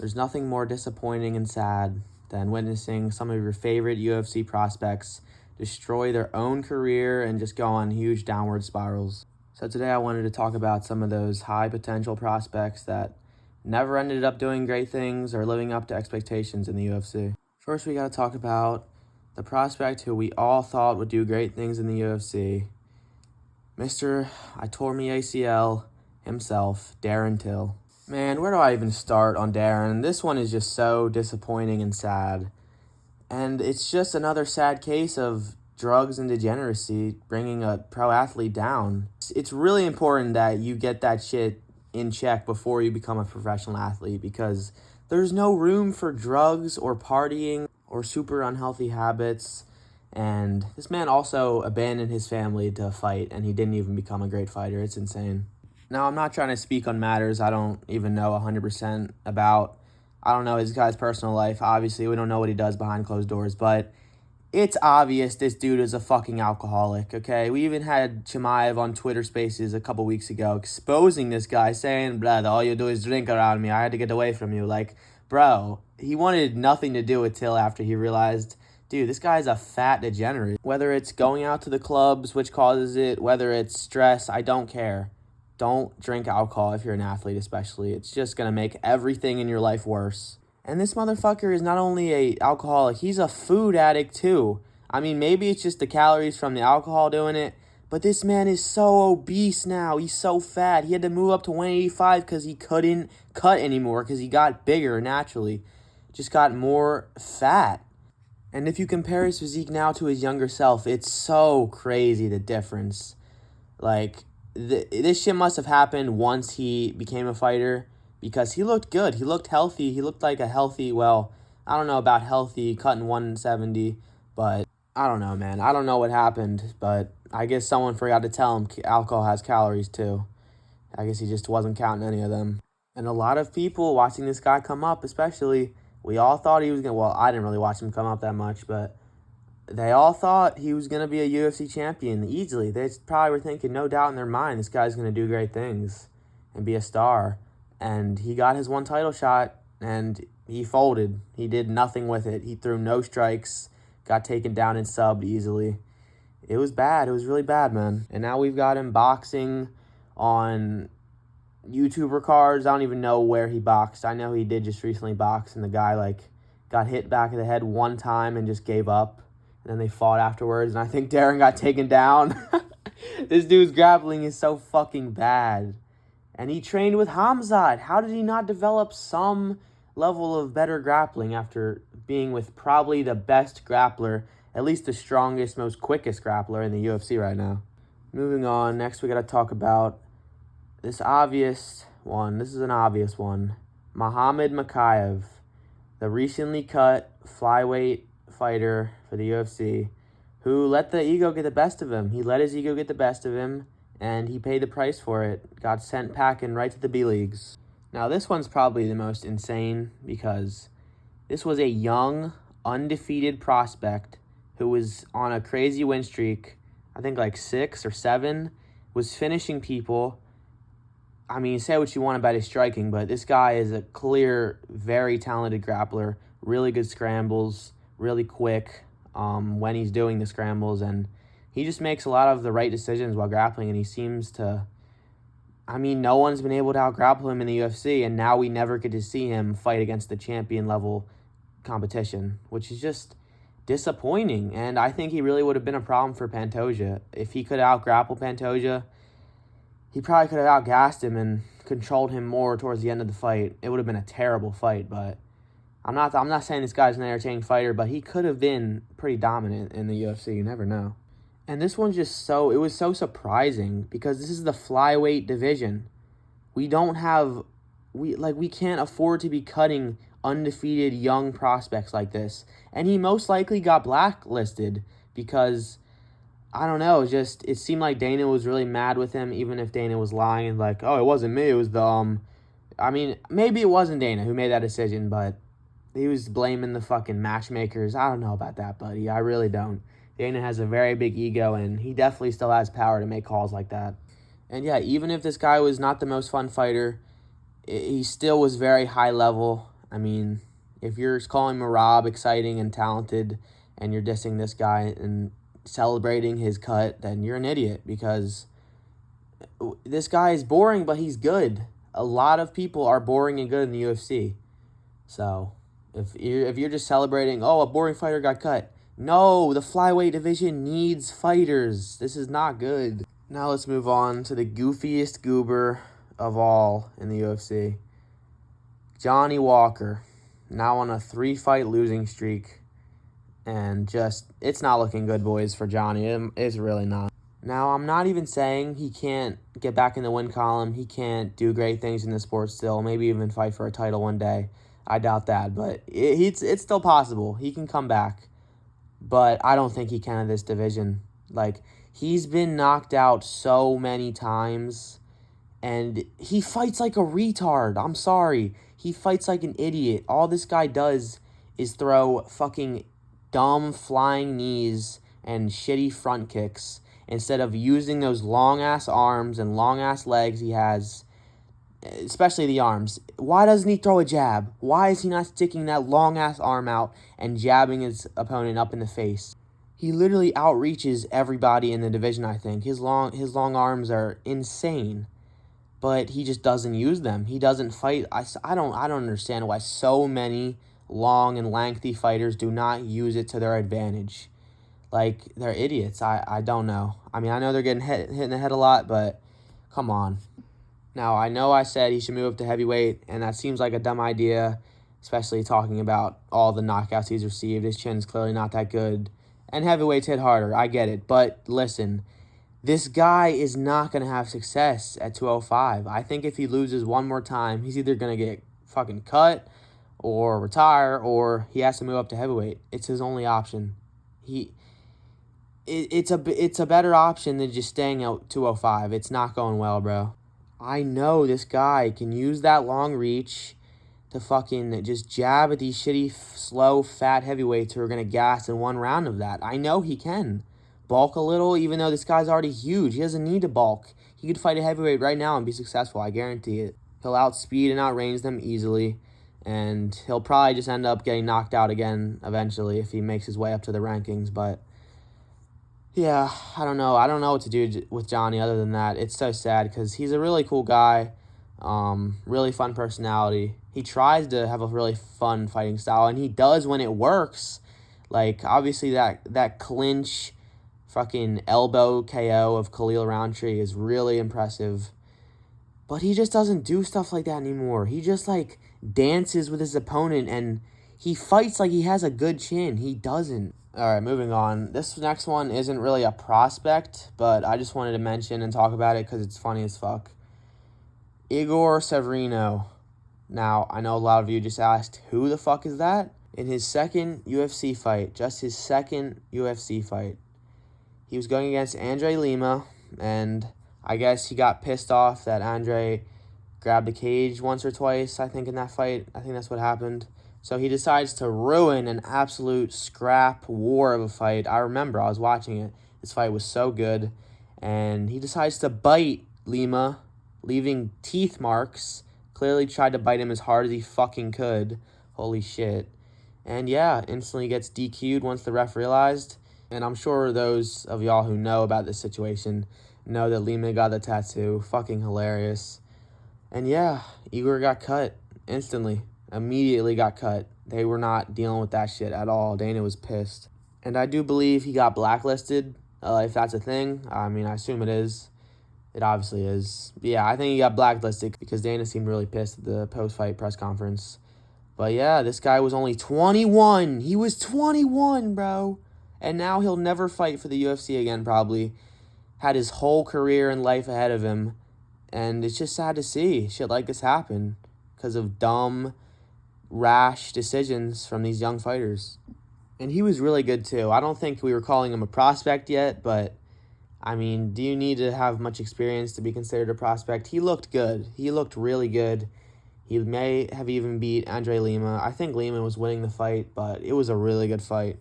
There's nothing more disappointing and sad than witnessing some of your favorite UFC prospects destroy their own career and just go on huge downward spirals. So today I wanted to talk about some of those high potential prospects that never ended up doing great things or living up to expectations in the UFC. First, we got to talk about the prospect who we all thought would do great things in the UFC, Mr. I tore me ACL himself, Darren Till. Man, where do I even start on Darren? This one is just so disappointing and sad. And it's just another sad case of drugs and degeneracy bringing a pro athlete down. It's really important that you get that shit in check before you become a professional athlete, because there's no room for drugs or partying or super unhealthy habits. And this man also abandoned his family to fight, and he didn't even become a great fighter. It's insane. Now, I'm not trying to speak on matters I don't even know 100% about. I don't know his guy's personal life. Obviously, we don't know what he does behind closed doors, but it's obvious this dude is a fucking alcoholic, okay? We even had Chimaev on Twitter Spaces a couple weeks ago exposing this guy, saying, "Blood, all you do is drink around me. I had to get away from you." Like, bro, he wanted nothing to do with Till after he realized, dude, this guy's a fat degenerate. Whether it's going out to the clubs, which causes it, whether it's stress, I don't care. Don't drink alcohol if you're an athlete especially. It's just going to make everything in your life worse. And this motherfucker is not only a alcoholic, he's a food addict too. I mean, maybe it's just the calories from the alcohol doing it, but this man is so obese now. He's so fat. He had to move up to 185 because he couldn't cut anymore because he got bigger naturally. Just got more fat. And if you compare his physique now to his younger self, it's so crazy the difference. Like, this shit must have happened once he became a fighter, because he looked good. He looked healthy. He looked like a healthy, well, I don't know about healthy, cutting 170, but I don't know, man. I don't know what happened, but I guess someone forgot to tell him alcohol has calories too. I guess he just wasn't counting any of them. And a lot of people watching this guy come up, especially, we all thought he was going to, well, I didn't really watch him come up that much, but they all thought he was going to be a UFC champion easily. They probably were thinking, no doubt in their mind, this guy's going to do great things and be a star. And he got his one title shot, and he folded. He did nothing with it. He threw no strikes, got taken down and subbed easily. It was bad. It was really bad, man. And now we've got him boxing on YouTuber cards. I don't even know where he boxed. I know he did just recently box, and the guy, got hit back of the head one time and just gave up. And then they fought afterwards, and I think Darren got taken down. This dude's grappling is so fucking bad. And he trained with Hamzat. How did he not develop some level of better grappling after being with probably the best grappler, at least the strongest, most quickest grappler in the UFC right now? Moving on, next we got to talk about this obvious one. This is an obvious one. Muhammad Mokaev, the recently cut flyweight fighter for the UFC, who let the ego get the best of him. He let his ego get the best of him, and he paid the price for it. Got sent packing right to the B-Leagues. Now, this one's probably the most insane, because this was a young, undefeated prospect who was on a crazy win streak, I think 6 or 7, was finishing people. I mean, say what you want about his striking, but this guy is a clear, very talented grappler, really good scrambles, really quick when he's doing the scrambles, and he just makes a lot of the right decisions while grappling, and he seems to, I mean, no one's been able to out-grapple him in the UFC, and now we never get to see him fight against the champion-level competition, which is just disappointing, and I think he really would have been a problem for Pantoja. If he could out-grapple Pantoja, he probably could have outgassed him and controlled him more towards the end of the fight. It would have been a terrible fight, but I'm not saying this guy's an entertaining fighter, but he could have been pretty dominant in the UFC. You never know. And this one's just it was so surprising, because this is the flyweight division. We can't afford to be cutting undefeated young prospects like this. And he most likely got blacklisted because, I don't know, it seemed like Dana was really mad with him, even if Dana was lying and oh, it wasn't me, it was I mean, maybe it wasn't Dana who made that decision, but he was blaming the fucking matchmakers. I don't know about that, buddy. I really don't. Dana has a very big ego, and he definitely still has power to make calls like that. And yeah, even if this guy was not the most fun fighter, he still was very high level, I mean, if you're calling Merab exciting and talented and you're dissing this guy and celebrating his cut, then you're an idiot, because this guy is boring, but he's good. A lot of people are boring and good in the UFC. So if you're just celebrating, oh, a boring fighter got cut. No, the flyweight division needs fighters. This is not good. Now let's move on to the goofiest goober of all in the UFC. Johnny Walker, now on a 3-fight losing streak. And just, it's not looking good, boys, for Johnny. It's really not. Now, I'm not even saying he can't get back in the win column. He can't do great things in the sport still. Maybe even fight for a title one day. I doubt that. But it's still possible. He can come back. But I don't think he can in this division. Like, he's been knocked out so many times. And he fights like a retard. I'm sorry. He fights like an idiot. All this guy does is throw fucking dumb flying knees and shitty front kicks instead of using those long-ass arms and long-ass legs he has, especially the arms. Why doesn't he throw a jab? Why is he not sticking that long-ass arm out and jabbing his opponent up in the face? He literally outreaches everybody in the division, I think. His long arms are insane, but he just doesn't use them. He doesn't fight. I don't understand why so many long and lengthy fighters do not use it to their advantage. Like, they're idiots. I don't know. I mean, I know they're getting hit in the head a lot, but come on. Now, I know I said he should move up to heavyweight, and that seems like a dumb idea, especially talking about all the knockouts he's received. His chin's clearly not that good, and heavyweights hit harder. I get it, but listen, this guy is not going to have success at 205. I think if he loses one more time, he's either going to get fucking cut or retire, or he has to move up to heavyweight. It's his only option. It's a better option than just staying at 205. It's not going well, bro. I know this guy can use that long reach to fucking just jab at these shitty, slow, fat heavyweights who are going to gas in one round of that. I know he can. Bulk a little, even though this guy's already huge. He doesn't need to bulk. He could fight a heavyweight right now and be successful. I guarantee it. He'll outspeed and outrange them easily. And he'll probably just end up getting knocked out again eventually if he makes his way up to the rankings. But yeah, I don't know. I don't know what to do with Johnny other than that. It's so sad because he's a really cool guy, really fun personality. He tries to have a really fun fighting style, and he does when it works. Like, obviously, that clinch fucking elbow KO of Khalil Roundtree is really impressive. But he just doesn't do stuff like that anymore. He just, like, dances with his opponent, and he fights like he has a good chin. He doesn't. All right, moving on. This next one isn't really a prospect, but I just wanted to mention and talk about it because it's funny as fuck. Igor Severino. Now, I know a lot of you just asked, who the fuck is that? In his second UFC fight, just his second UFC fight, he was going against Andre Lima, and I guess he got pissed off that Andre grabbed the cage once or twice, I think, in that fight. I think that's what happened. So he decides to ruin an absolute scrap war of a fight. I remember, I was watching it. This fight was so good. And he decides to bite Lima, leaving teeth marks. Clearly tried to bite him as hard as he fucking could. Holy shit. And yeah, instantly gets DQ'd once the ref realized. And I'm sure those of y'all who know about this situation know that Lima got the tattoo. Fucking hilarious. And yeah, Igor got cut instantly. Immediately got cut. They were not dealing with that shit at all. Dana was pissed. And I do believe he got blacklisted, if that's a thing. I mean, I assume it is. It obviously is. But yeah, I think he got blacklisted because Dana seemed really pissed at the post-fight press conference. But yeah, this guy was only 21. He was 21, bro. And now he'll never fight for the UFC again, probably. Had his whole career and life ahead of him. And it's just sad to see shit like this happen because of dumb, rash decisions from these young fighters. And he was really good too. I don't think we were calling him a prospect yet, but I mean, do you need to have much experience to be considered a prospect? He looked good. He looked really good. He may have even beat Andre Lima. I think Lima was winning the fight, but it was a really good fight.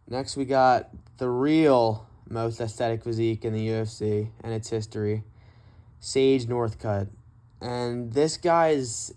Next, we got the real most aesthetic physique in the UFC and its history, Sage Northcutt. And this guy's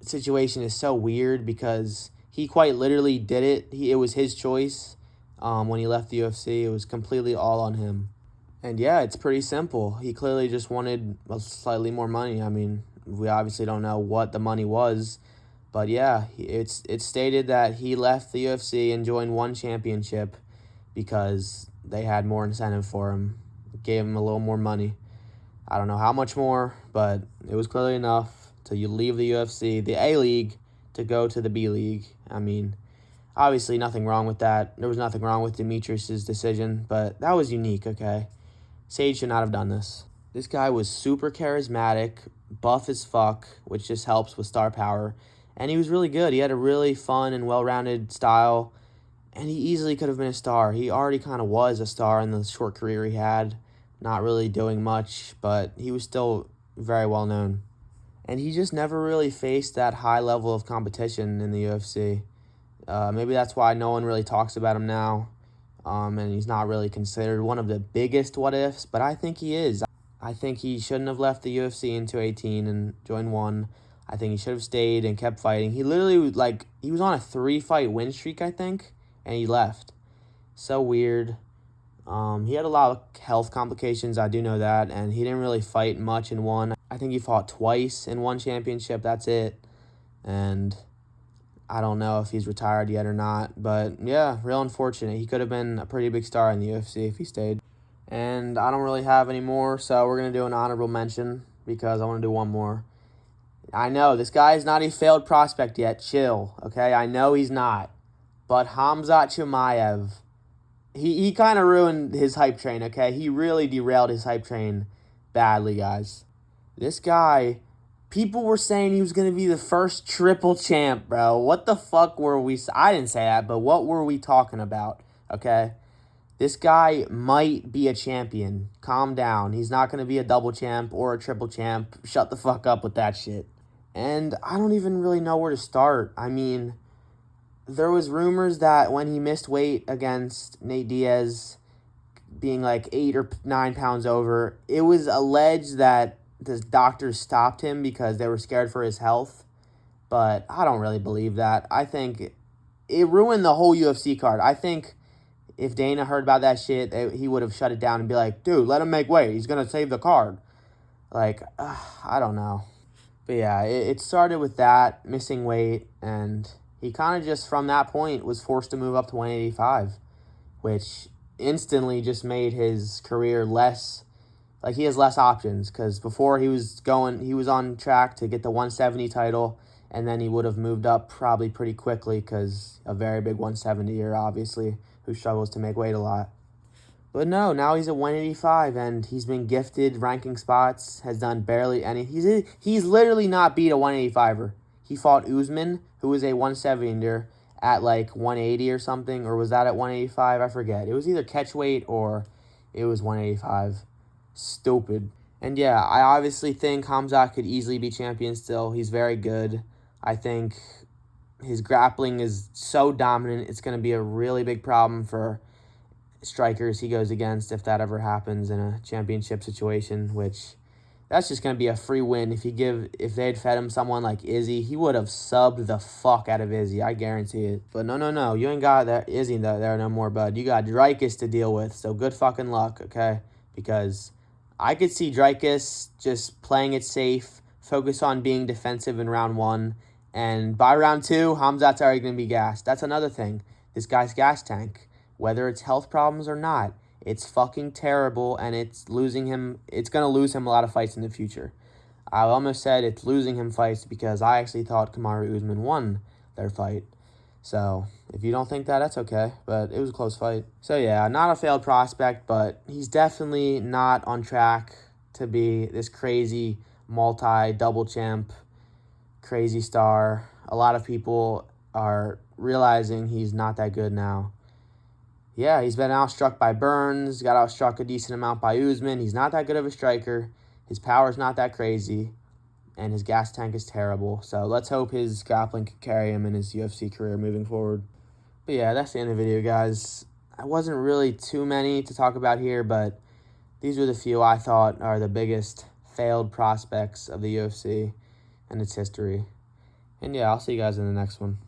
situation is so weird because he quite literally did it. It was his choice when he left the UFC. It was completely all on him. And yeah, it's pretty simple. He clearly just wanted slightly more money. I mean, we obviously don't know what the money was, but yeah, it's stated that he left the UFC and joined one championship because they had more incentive for him, gave him a little more money. I don't know how much more, but it was clearly enough to you leave the UFC, the A League, to go to the B League. I mean, obviously nothing wrong with that. There was nothing wrong with Demetrius's decision, but that was unique, okay? Sage should not have done this. This guy was super charismatic, buff as fuck, which just helps with star power, and he was really good. He had a really fun and well-rounded style, and he easily could have been a star. He already kind of was a star in the short career he had, not really doing much, but he was still very well known. And he just never really faced that high level of competition in the UFC. Maybe that's why no one really talks about him now, and he's not really considered one of the biggest what-ifs, but I think he is. I think he shouldn't have left the UFC in 2018 and joined one. I think he should have stayed and kept fighting. He literally, he was on a 3-fight win streak, I think, and he left. So weird. He had a lot of health complications, I do know that, and he didn't really fight much in one. I think he fought twice in one championship, that's it. And I don't know if he's retired yet or not, but yeah, real unfortunate. He could have been a pretty big star in the UFC if he stayed. And I don't really have any more, so we're going to do an honorable mention because I want to do one more. I know, this guy is not a failed prospect yet. Chill, okay? I know he's not. But Khamzat Chimaev, he kind of ruined his hype train, okay? He really derailed his hype train badly, guys. This guy, people were saying he was going to be the first triple champ, bro. What the fuck were we... I didn't say that, but what were we talking about, okay? This guy might be a champion. Calm down. He's not going to be a double champ or a triple champ. Shut the fuck up with that shit. And I don't even really know where to start. I mean, there was rumors that when he missed weight against Nate Diaz, being like 8 or 9 pounds over, it was alleged that the doctors stopped him because they were scared for his health. But I don't really believe that. I think it ruined the whole UFC card. I think if Dana heard about that shit, he would have shut it down and be like, dude, let him make weight. He's going to save the card. I don't know. But yeah, it started with that, missing weight, and he kind of just, from that point, was forced to move up to 185, which instantly just made his career less, he has less options, because before he was on track to get the 170 title, and then he would have moved up probably pretty quickly, because a very big 170-er, obviously, who struggles to make weight a lot. But no, now he's at 185, and he's been gifted ranking spots, has done barely any. He's literally not beat a 185er. He fought Usman, who was a 170er, at 180 or something, or was that at 185? I forget. It was either catch weight or it was 185. Stupid. And yeah, I obviously think Khamzat could easily be champion still. He's very good. I think his grappling is so dominant, it's going to be a really big problem for strikers he goes against if that ever happens in a championship situation, which that's just going to be a free win. If they'd fed him someone like Izzy, he would have subbed the fuck out of Izzy. I guarantee it. But no. You ain't got that Izzy there no more, bud. You got Dricus to deal with, so good fucking luck, okay? Because I could see Dricus just playing it safe, focus on being defensive in round 1, and by round 2, Khamzat's already going to be gassed. That's another thing. This guy's gas tank. Whether it's health problems or not, it's fucking terrible, and it's going to lose him a lot of fights in the future. I almost said it's losing him fights because I actually thought Kamaru Usman won their fight. So, if you don't think that, that's okay, but it was a close fight. So yeah, not a failed prospect, but he's definitely not on track to be this crazy multi-double champ, crazy star. A lot of people are realizing he's not that good now. Yeah, he's been outstruck by Burns, got outstruck a decent amount by Usman. He's not that good of a striker. His power's not that crazy, and his gas tank is terrible. So let's hope his grappling can carry him in his UFC career moving forward. But yeah, that's the end of the video, guys. I wasn't really too many to talk about here, but these were the few I thought are the biggest failed prospects of the UFC and its history. And yeah, I'll see you guys in the next one.